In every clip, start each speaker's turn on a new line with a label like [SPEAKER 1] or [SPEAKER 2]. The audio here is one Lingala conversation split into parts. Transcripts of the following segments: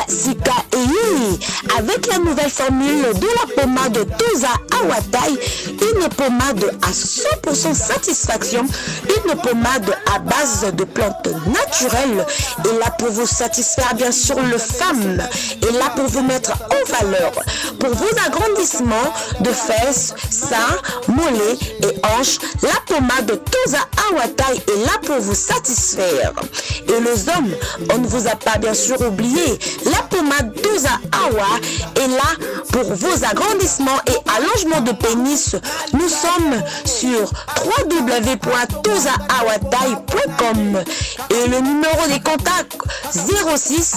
[SPEAKER 1] Sika Eyi, avec la nouvelle formule de la pommade Toza Awatai, une pommade à 100% satisfaction, une pommade à base de plantes naturelles, et là pour vous satisfaire bien sûr le femme, et là pour vous mettre en valeur, pour vos agrandissements de fesses, seins, mollets et hanches, la pommade Toza Awatai est là pour vous satisfaire. Et les hommes, on ne vous a pas bien sûr oublié, la pommade Toza Awa est là pour vos agrandissements et allongements de pénis. Nous sommes sur www.tozaawatai.com et le numéro des contacts 06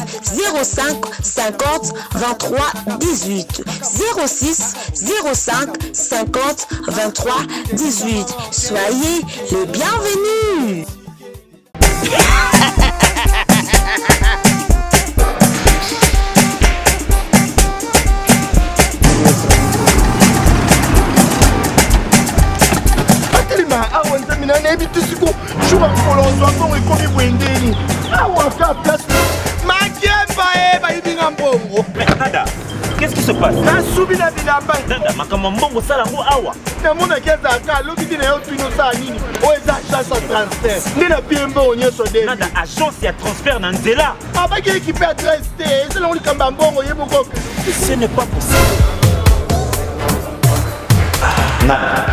[SPEAKER 1] 05 50 23 18 06 05 50 23 18. Soyez les bienvenus.
[SPEAKER 2] Qu'est-ce qui se passe? Nada agence ya transfert na nzela. Ce n'est pas possible. Nada.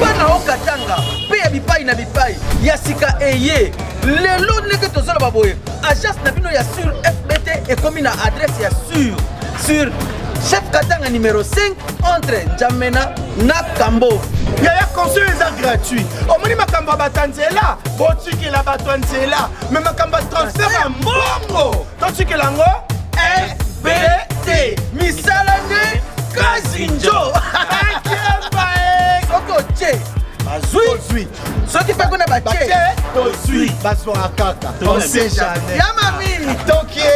[SPEAKER 3] Bana okatanga pe ya bipai na bipai ya Sika Eyi lelo ndenge tozala baboye agence na bino ya sur FBT ekomi na adresse ya sur chef Katanga numéro 5 entre Njamena na Kambo.
[SPEAKER 4] Yaya conseil est gratuit. Omoni makamba batanzela, botiki la batanzela, mais makamba transfert ya mbongo. Totiki lango
[SPEAKER 3] FBT misala ne Kazinjo. Soko che azui soki pe kuna bache
[SPEAKER 4] tozui basora kaka. On sait jamais.
[SPEAKER 3] Ya mami
[SPEAKER 4] Toki.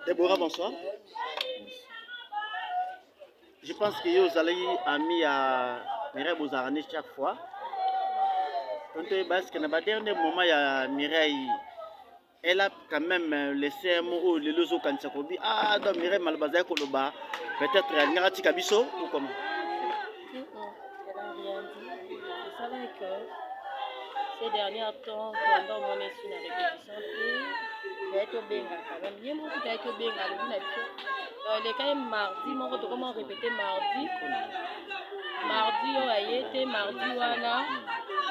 [SPEAKER 5] Déborah, bonsoir. Je pense que vous allez ami à Mireille Bozarani chaque fois. Donc, parce que dans le dernier moment, il y a Mireille, elle a quand même laissé un mot, les deux autres quand ah, donc Mireille Malbazaï Koloba, peut-être elle n'a pas dit Kabiso ou comment?
[SPEAKER 6] Elle n'a rien dit. Je savais que ces derniers temps, pendant mon essai dans la répétition, il y a été bien quand même. Il y a été bien les cas mardi, mon retour, comment répéter mardi. Mardi, il y a été mardi, voilà.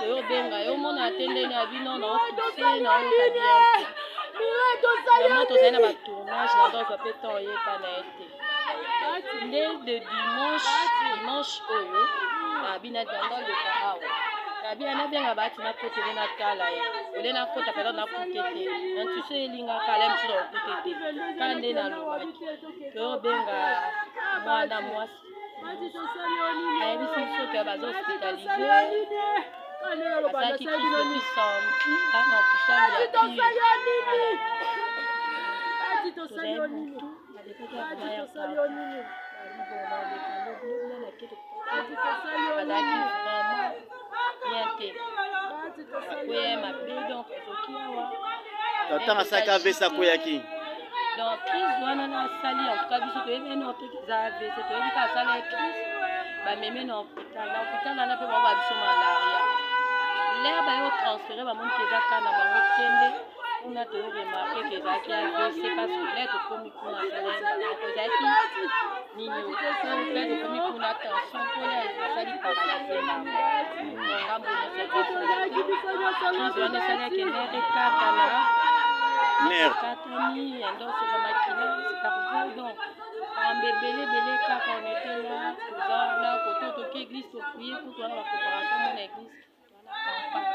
[SPEAKER 6] Yo benga yo mona atende na bino na office na okabiante vraiment tozali na batournage na donc bape temps oyeba na ete nde de dimanche oyo na bina danda loka awa na bina nabenga bati nakotele na tala ye ole nakota peda nakute te na ntuso elingaka ala mosusu na okute te ka nde nalobaki toyobenga mwana mwasi ayebisi biso ke baza hospitalize Azaki qui depuis samedi à l'hôpital
[SPEAKER 5] Tata asaka avesa koyaki.
[SPEAKER 6] Donc crise wana na sali en tout cas biso toyebi ene ote kiza avese toyebi ka asala crise bameme na hôpital wana mpe bao babiso malaria l'air bayo transféré bamoni keza kana bango tende mpona toyoremarke kezalaki avc parce que là tokomi kuna salenda kozalaki nini là tokomi kuna tension mpona asali paralyse ngambo nyonso wana esalaki nere katana katani endoso bamakina cerveau donc ambebele bele kaka on était là toza là koto toki église toprie kutu wana bapréparation mona église wana campagne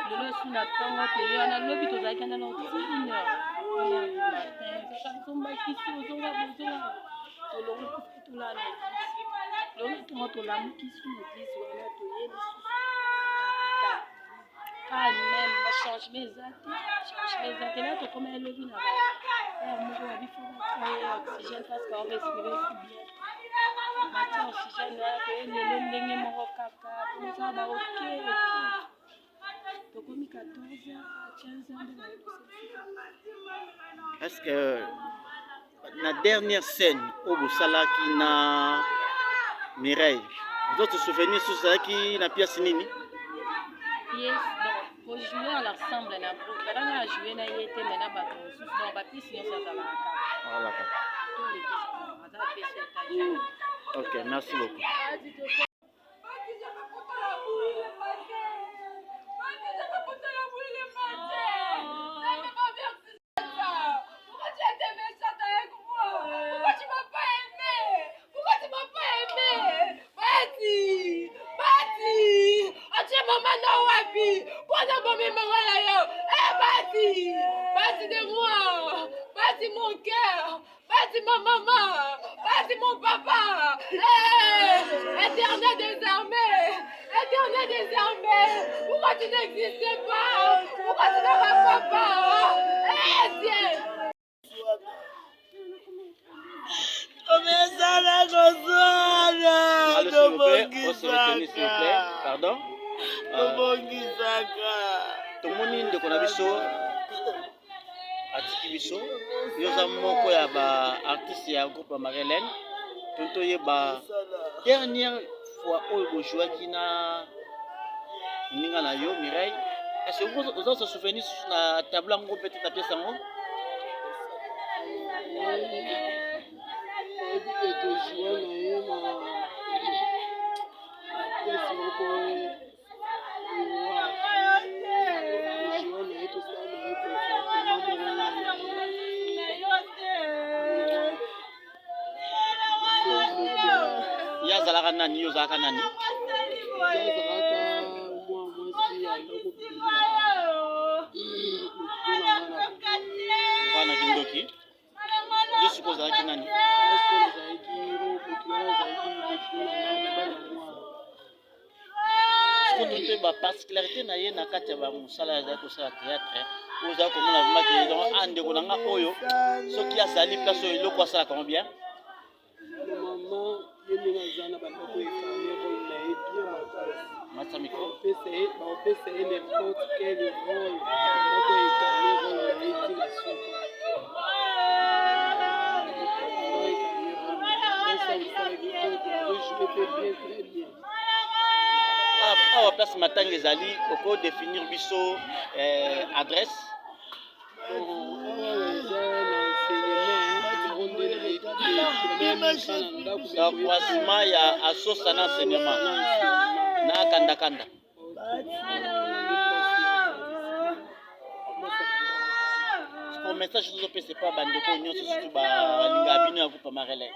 [SPEAKER 6] lelo esu na ntongo toye wana lobi tozalaki anda na 1 heure du matin tozombakisi ozonga bozonga tolongi kutu tolana église longi ntongo tolamukisi église wana toye lisusu quand même changement ezate là tokoma elobi na moko babifo bataye oxygène parce qu'on respire si bien batie oxygène wana toyelelo ndenge moko kaka toza baoke tokomi 14 15
[SPEAKER 5] Est-ce que la dernière scène au Boussalaki na Mireille, vous autres souvenirs sur ça qui na pièce nini?
[SPEAKER 6] Yes, donc pour jouer à l'ensemble na groupe, quand on a joué na yete mena bato mosusu donc ba pièce nyonso ezalaka.
[SPEAKER 5] Voilà. Ok, merci beaucoup.
[SPEAKER 7] Pourquoi tu m'as pas aimé? Pourquoi tu m'as
[SPEAKER 6] moi. Vas-y mon cœur. Vas-y ma maman. Vas-y mon papa. Éternel des armées. Éternel des armées. Pourquoi tu n'existais pas? Pourquoi tu n'as pas papa? Dieu.
[SPEAKER 5] Allô, s'il vous plaît, on se retenir, s'il vous plaît. Pardon. Tomoni ndeko na biso atiki biso yoza moko ya ba artiste ya groupe Marie-Hélène tonto yeba dernière fois oyo bojouaki na ninga na yo Mireille. Est-ce que vous avez se souvenir na tableau ngo peut-être tapé sango? Yazalaka nani yozalaka nani? Bwana Kindoki. Je suppose ozalaki nani? Sikoto ba particularité na ye na kati ya ba musala ya kosala théâtre oza komona vimaki donc ande konanga oyo soki azali place oyo eloko asala comment bien Matsamiko awa place matanga ezali oko définir biso adresse croisement ya asosa na enseignement na kanda ko message tout pe c'est pas bandeko nyonso surtout ba linga bino ya groupe Marie-Hélène.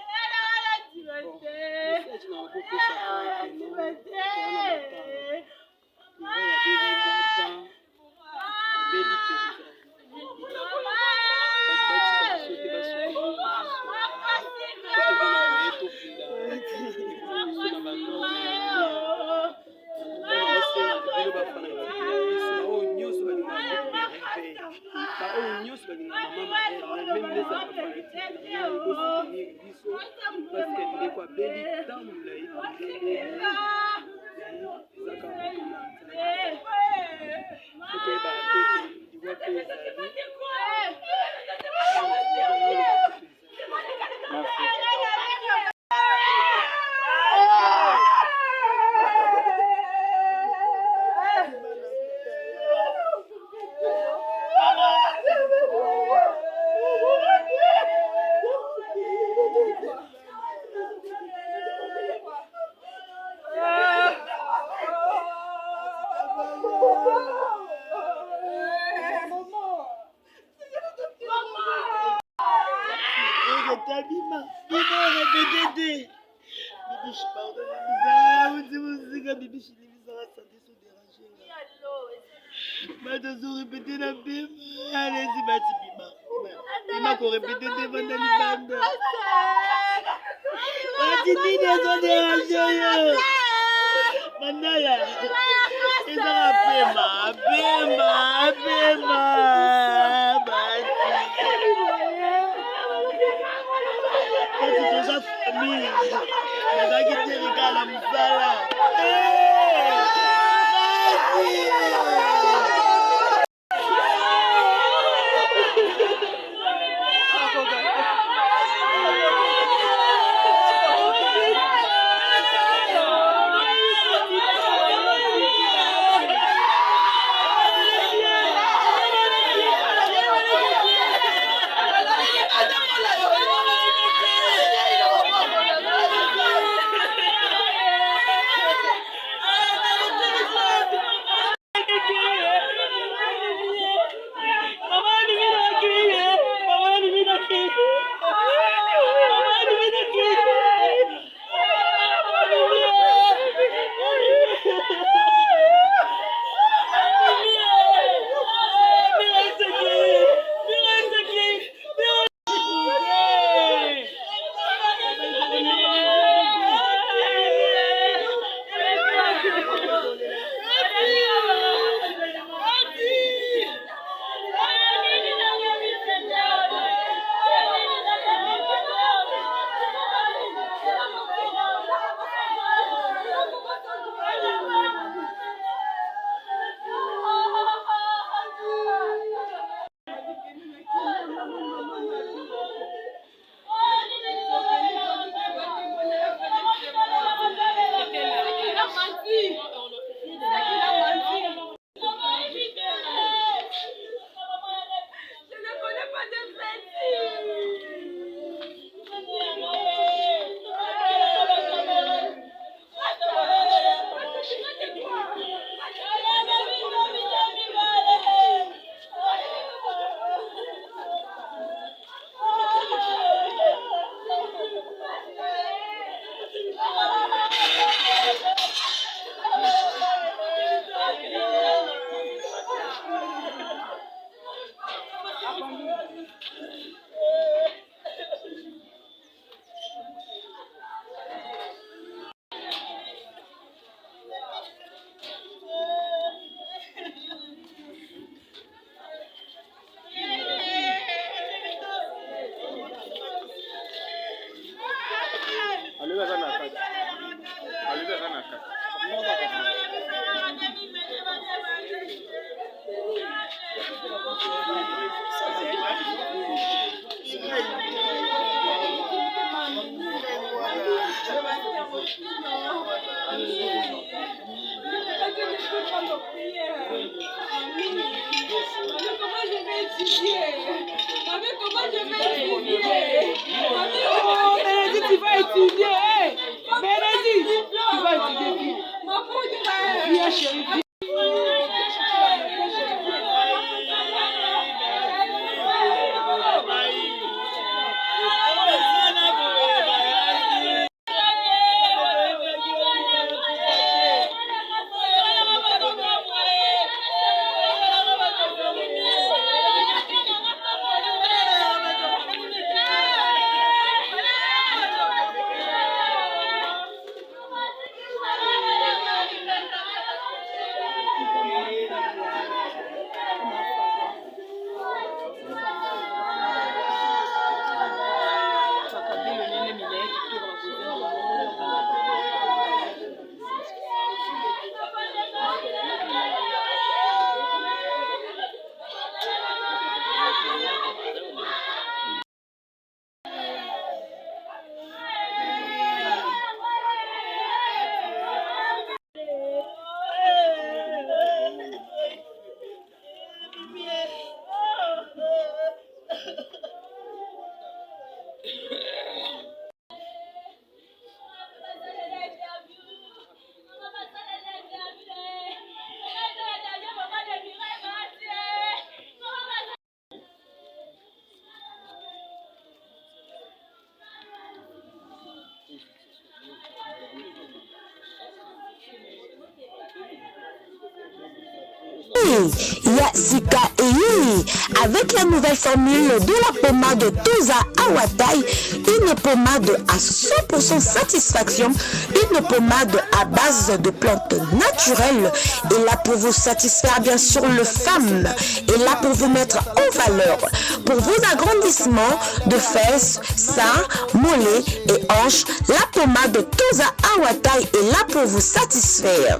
[SPEAKER 1] Yasika Eyi, avec la nouvelle formule de la pommade Toza Awatai, une pommade à 100% satisfaction, une pommade à base de plantes naturelles, est là pour vous satisfaire bien sûr le femme, est là pour vous mettre en valeur, pour vos agrandissements de fesses, seins, mollets et hanches. La pommade Toza Awatai est là pour vous satisfaire.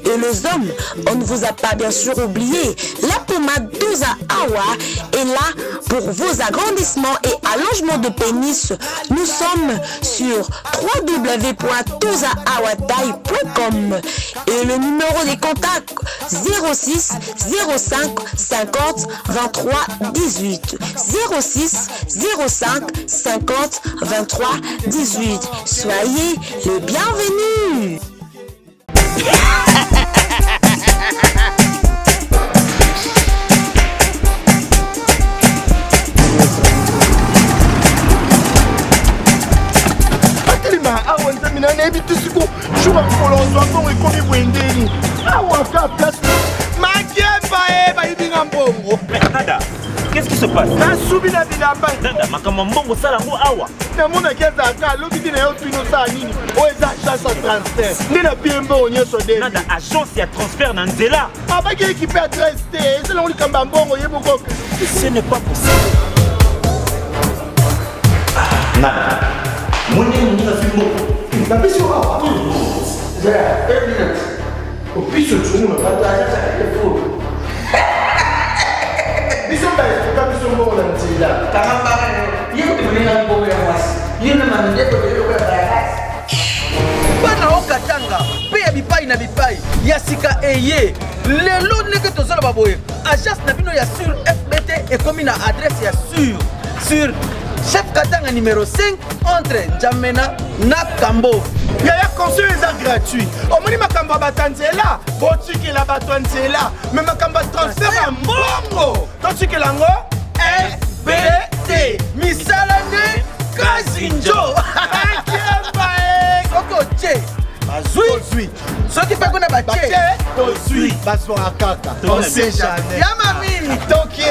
[SPEAKER 1] Et les hommes, on ne vous a pas bien sûr oublié, la pommade Toza Awa est là pour vos agrandissements et allongements de pénis. Nous sommes sur www.tozaawatai.com et le numéro des contacts 06 05 50 23 18 06 05 50 23 18. Soyez le bienvenu.
[SPEAKER 2] Nada, qu'est-ce qui se passe? Nada, agence ya transfert na nzela. Ce n'est pas possible. Nada.
[SPEAKER 3] Bana okatanga pe ya bipai na bipai Yasika Eye lelo ndenge tozala baboye agence na bino ya sur FBT ekomi na adresse ya sur Chef Katanga numéro 5 entre Njamena na Kambo.
[SPEAKER 4] Yaya conseil est gratuit. Omoni makamba batanzela, botiki la batanzela, mais makamba transfert à mbongo. Totiki lango FBT.
[SPEAKER 3] Misalane Kazinjo. Koko che. Bazui. Soki pa kona bache.
[SPEAKER 4] Tozui. Baswa kaka. On sait jamais.
[SPEAKER 3] Yamami.
[SPEAKER 4] Toki.